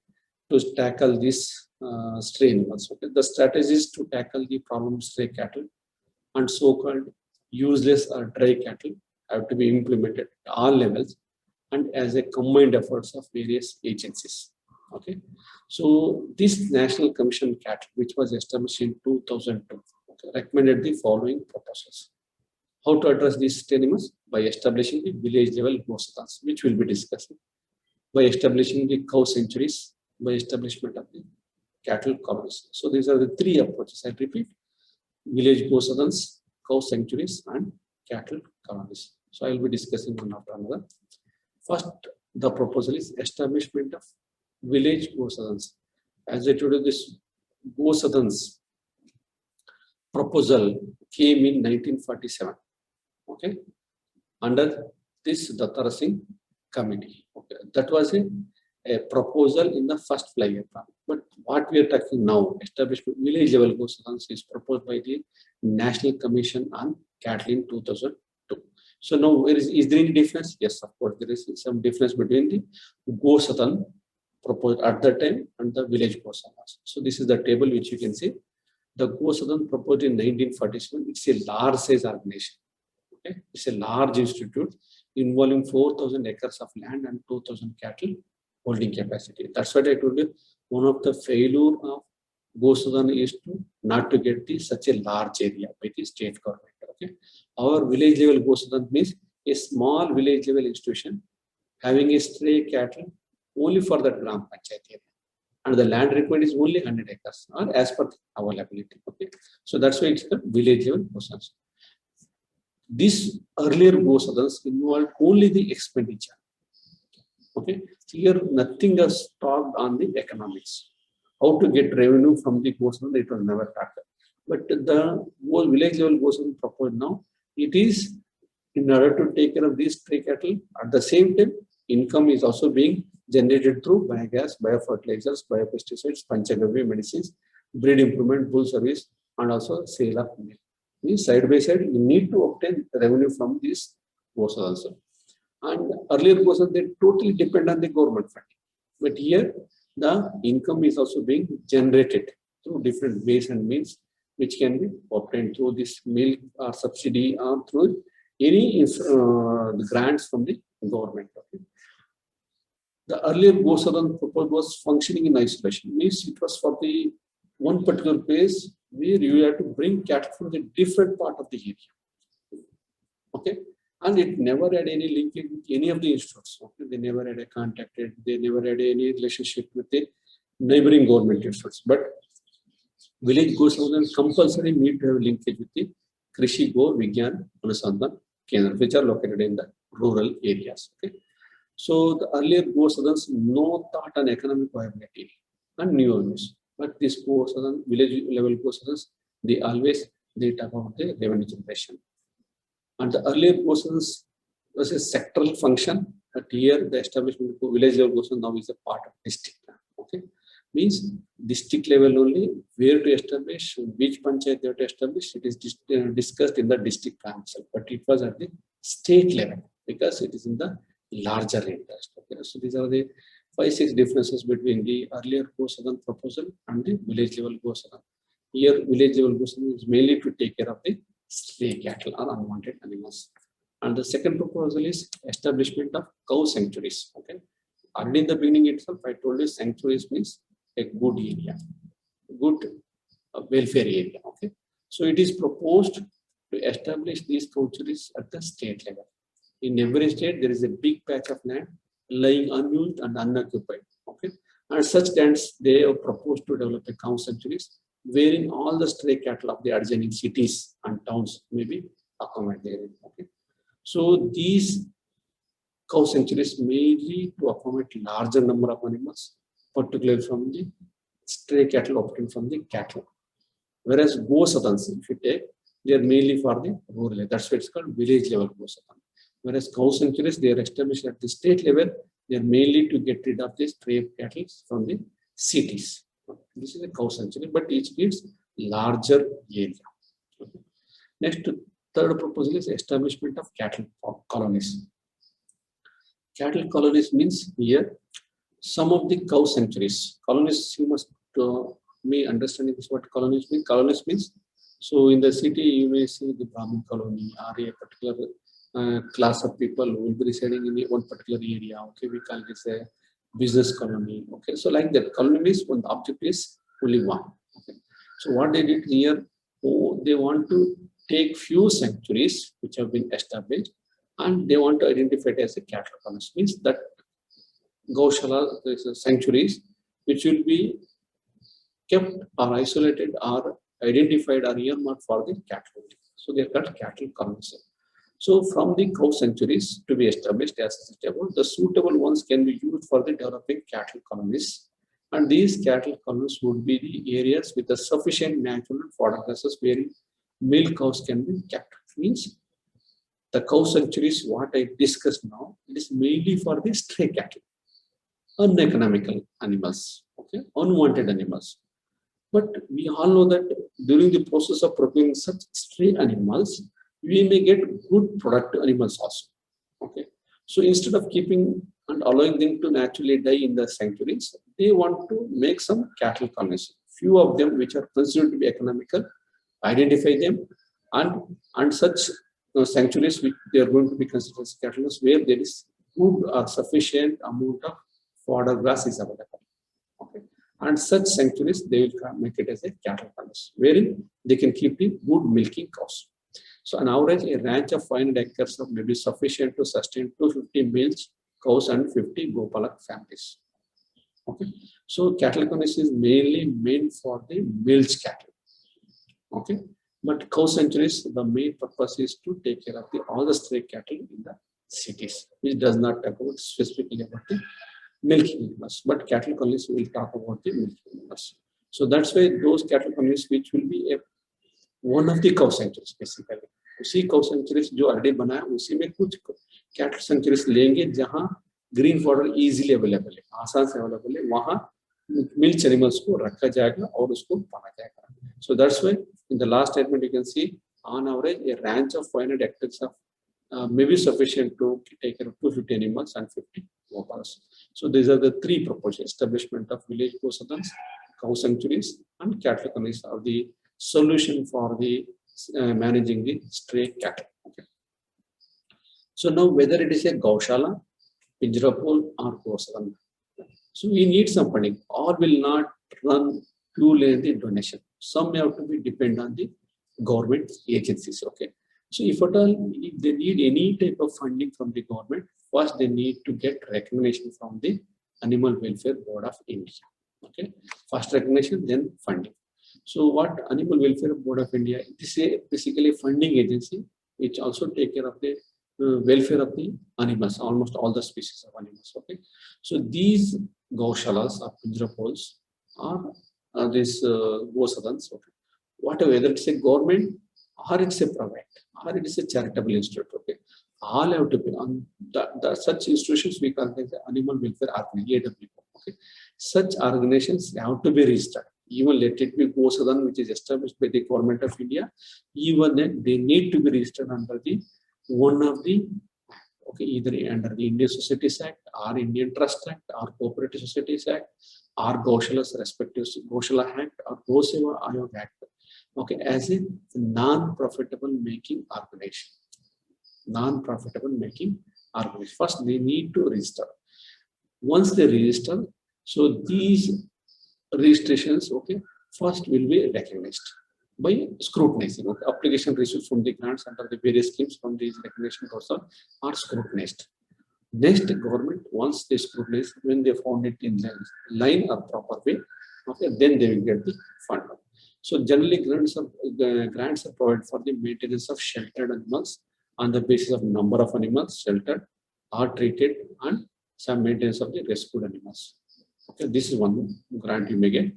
to tackle this stray animals. Okay? The strategies to tackle the problem stray cattle and so-called useless or dry cattle have to be implemented at all levels and as a combined efforts of various agencies. Okay, so this National Commission Cattle, which was established in 2002, okay, recommended the following proposals. How to address these animals? By establishing the village level Gosadans, which we'll be discussing, by establishing the cow sanctuaries, by establishment of the cattle colonies. So these are the three approaches. I repeat: village Gosadans, cow sanctuaries, and cattle colonies. So I will be discussing one after another. First, the proposal is establishment of village Gosadans. As I told you, this Gosadans proposal came in 1947. Okay, under this Dattara Singh committee. Okay, that was a proposal in the first flyer plan. But what we are talking now, establishment village level Gosadans, is proposed by the National Commission on Cattle in 2002. So now, is there any difference? Yes, of course, there is some difference between the Gosadan proposed at that time and the village Gosadans. So this is the table which you can see. The Gosadan proposed in 1947. It's a large size organization. Okay, it's a large institute involving 4,000 acres of land and 2,000 cattle holding capacity. That's what I told you. One of the failure of Gosadan is to not to get such a large area by the state government. Okay, our village level Gosadan means a small village level institution having a stray cattle only for the Gram Panchayat area, and the land required is only 100 acres, or as per availability. Okay, so that's why it's the village level Gosadans. This earlier Gosadans involved only the expenditure. Okay, here nothing is talked on the economics. How to get revenue from the Gosadan, it was never talked. But the village level Gosadan proposed now, it is in order to take care of these stray cattle. At the same time, income is also being generated through biogas, biofertilizers, biopesticides, Panchagavya medicines, breed improvement, bull service, and also sale of milk. Side by side, you need to obtain revenue from these Gosadans also. And earlier Gosadans, they totally depend on the government funding. But here, the income is also being generated through different ways and means, which can be obtained through this milk or subsidy or through any grants from the government. Okay. The earlier Gosadan proposal was functioning in isolation. Means it was for the one particular place where you have to bring cattle from the different part of the area. Okay, and it never had any linkage with any of the institutes. Okay? They never had a contacted, they never had any relationship with the neighboring government institutes. But village Gosadan compulsory need to have linkage with the Krishi Go Vigyan Anusandhan Kendra, which are located in the rural areas. Okay, so the earlier Gosadans no thought on economic viability and new owners. But this Gosadan, village level Gosadans, they always talk about the revenue generation. And the earlier Gosadans was a sectoral function, but here the establishment of village level Gosadan now is a part of district. Okay, means district level only where to establish, which panchayat they have to establish. It is discussed in the district council, but it was at the state level because it is in the larger interest. Okay, so these are the 5-6 differences between the earlier Gosadan proposal and the village level Gosadan. Here, village level Gosadan is mainly to take care of the stray cattle or unwanted animals. And the second proposal is establishment of cow sanctuaries. Okay, already in the beginning itself, I told you sanctuaries means a good area, good welfare area. Okay, so it is proposed to establish these sanctuaries at the state level. In every state, there is a big patch of land lying unused and unoccupied. Okay, and such lands they have proposed to develop a cow sanctuaries wherein all the stray cattle of the adjoining cities and towns may be accommodated. Okay, so these cow sanctuaries may lead to accommodate larger number of animals, particularly from the stray cattle obtained from the cattle. Whereas Gosadans, if you take, they are mainly for the rural. That's why it's called village level Gosadan. Whereas cow sanctuaries, they are established at the state level. They are mainly to get rid of the stray cattle from the cities. This is a cow sanctuary, but it gives larger area. Okay. Next, third proposal is establishment of cattle colonies. Cattle colonies means here some of the cow sanctuaries. Colonies, you must me understanding this what colonies mean. Colonies means, so in the city you may see the Brahmin colony or a particular class of people who will be residing in one particular area. Okay, we call this a business colony. Okay, so like that, colony means when the object is only one. Okay, so what they did here, they want to take few sanctuaries which have been established, and they want to identify it as a cattle colonies. Means that Gaushala sanctuaries which will be kept or isolated or identified or earmarked for the cattle. So they are called cattle colonies. So from the cow sanctuaries to be established as suitable, the suitable ones can be used for the developing cattle colonies. And these cattle colonies would be the areas with a sufficient natural fodder grasses where male cows can be kept. Means the cow sanctuaries, what I discussed now, it is mainly for the stray cattle, uneconomical animals, okay, unwanted animals. But we all know that during the process of procuring such stray animals, we may get good productive animals also. Okay, so instead of keeping and allowing them to naturally die in the sanctuaries, they want to make some cattle colonies. Few of them which are considered to be economical, identify them, and such sanctuaries which they are going to be considered as cattle where there is good or sufficient amount of fodder grass is available. Okay, and such sanctuaries they will make it as a cattle colonies wherein they can keep the good milking cows. So on average, a ranch of 500 acres may be sufficient to sustain 250 males, cows, and 50 Gopalak families. Okay, so cattle colonies is mainly meant for the milch cattle. Okay, but cow sanctuaries, the main purpose is to take care of all the stray cattle in the cities, which does not talk about specifically about the milking animals, but cattle colonies will talk about the milking animals. So that's why those cattle colonies which will be one of the cow sanctuaries basically. उसी cow sanctuaries जो already बना है उसी में कुछ cattle sanctuaries लेंगे जहाँ green fodder easily available है, आसान से available है, वहाँ milch animals को रखा जाएगा और उसको पाला जाएगा. So that's why in the last statement you can see on average a ranch of 500 hectares of may be sufficient to take care of 250 animals and 50 Gopalas. So these are the three proposals: establishment of village gosadans, cow sanctuaries, and cattle colonies are the solution for the managing the stray cattle. Okay. So now whether it is a Gaushala, Pinjarapole, or Gosadan, so we need some funding. All will not run purely in the donation. Some may have to be depend on the government agencies. Okay. So if at all, if they need any type of funding from the government, first they need to get recognition from the Animal Welfare Board of India. Okay. First recognition, then funding. So what Animal Welfare Board of India, this is basically a funding agency which also take care of the welfare of the animals, almost all the species of animals. Okay, so these Gaushalas or Pinjarapoles are these Gosadans. Okay, whatever, whether it's a government or it's a private or it is a charitable institute. Okay, all have to be on such institutions we call them the Animal Welfare Organization. Okay, such organizations have to be registered. Even let it be Gosadan, which is established by the government of India, even then they need to be registered under the one of the, okay, either under the Indian Societies Act or Indian Trust Act or Cooperative Societies Act or Gaushala's respective Gaushala Act or Goseva Ayog Act. Okay, as a non-profitable making organization. Non-profitable making organization. First, they need to register. Once they register, so these registrations, okay, first will be recognized by scrutinizing. Okay, application received from the grants under the various schemes from these recognition process are scrutinized. Next, government, once they scrutinize, when they found it in line or proper way, okay, then they will get the fund. So generally, grants are provided for the maintenance of sheltered animals on the basis of number of animals sheltered or treated and some maintenance of the rescued animals. Okay, this is one grant you may get.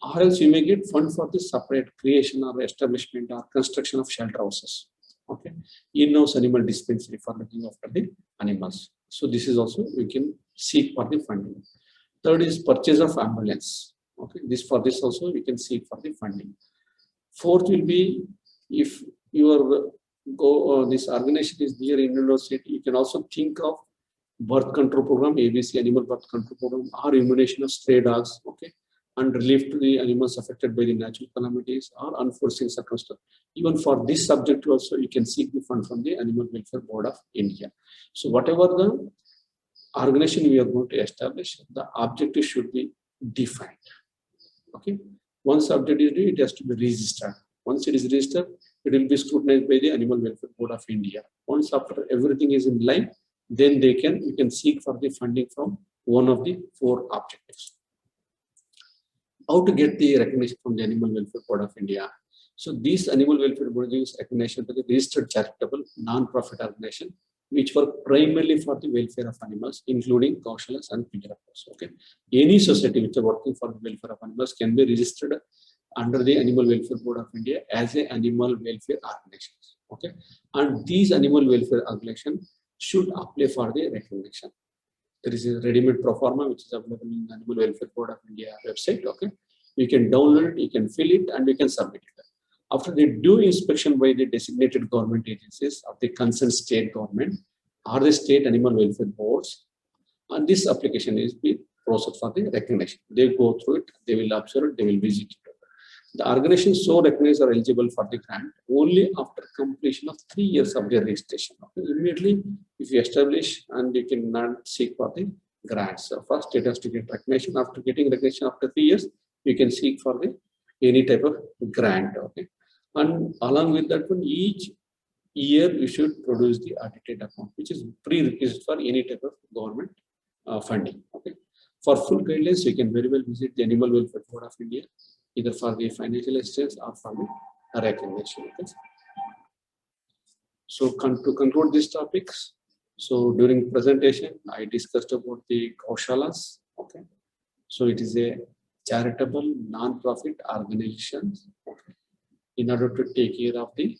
Or else you may get fund for the separate creation or establishment or construction of shelter houses. Okay, in-house animal dispensary for looking after the animals. So this is also we can seek for the funding. Third is purchase of ambulance. Okay, this also we can seek for the funding. Fourth will be if your this organization is near university, you can also think of birth control program, ABC animal birth control program, or immunization of stray dogs. Okay, and relief to the animals affected by the natural calamities or unforeseen circumstances. Even for this subject also, you can seek the fund from the Animal Welfare Board of India. So whatever the organization we are going to establish, the objective should be defined. Okay. Once objective is, it has to be registered. Once it is registered, it will be scrutinized by the Animal Welfare Board of India. Once after everything is in line, then we can seek for the funding from one of the 4 objectives. How to get the recognition from the Animal Welfare Board of India? So these Animal Welfare Board gives recognition to the registered charitable non-profit organization, which work primarily for the welfare of animals, including Gaushalas and Pinjarapols. Okay, any society which are working for the welfare of animals can be registered under the Animal Welfare Board of India as a animal welfare organization. Okay, and these animal welfare organizations should apply for the recognition. There is a ready-made pro forma which is available in the Animal Welfare Board of India website. Okay, you can download it, you can fill it, and you can submit it. After they do inspection by the designated government agencies of the concerned state government or the state animal welfare boards, and this application is being processed for the recognition. They go through it, they will observe it, they will visit it. The organizations so recognized are eligible for the grant only after completion of 3 years of their registration. Okay. Immediately, if you establish, and you cannot seek for the grants. So first, it has to get recognition. After getting recognition after 3 years, you can seek for the any type of grant. Okay, and along with that one, each year you should produce the audited account, which is prerequisite for any type of government funding. Okay, for full guidelines, you can very well visit the Animal Welfare Board of India, either for the financial assistance or for the recognition. Okay. So to conclude these topics, so during presentation, I discussed about the Gaushalas. Okay, so it is a charitable non-profit organization, okay, in order to take care of the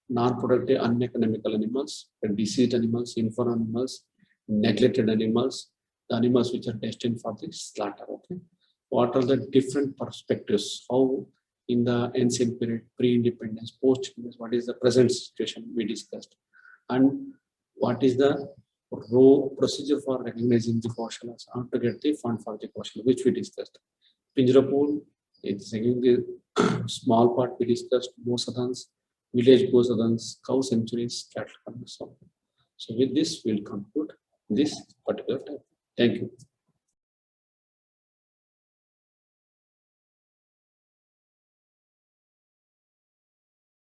non-productive, uneconomical animals, diseased animals, infirm animals, neglected animals, the animals which are destined for the slaughter. Okay, what are the different perspectives? How in the ancient period, pre-independence, post-independence, what is the present situation we discussed, and what is the procedure for recognizing the Gaushalas and to get the fund for the Gaushala, which we discussed. Pinjarapol, it's again the small part we discussed, Gosadans, village Gosadans, cow sanctuaries, cattle. So with this, we'll conclude this particular time. Thank you.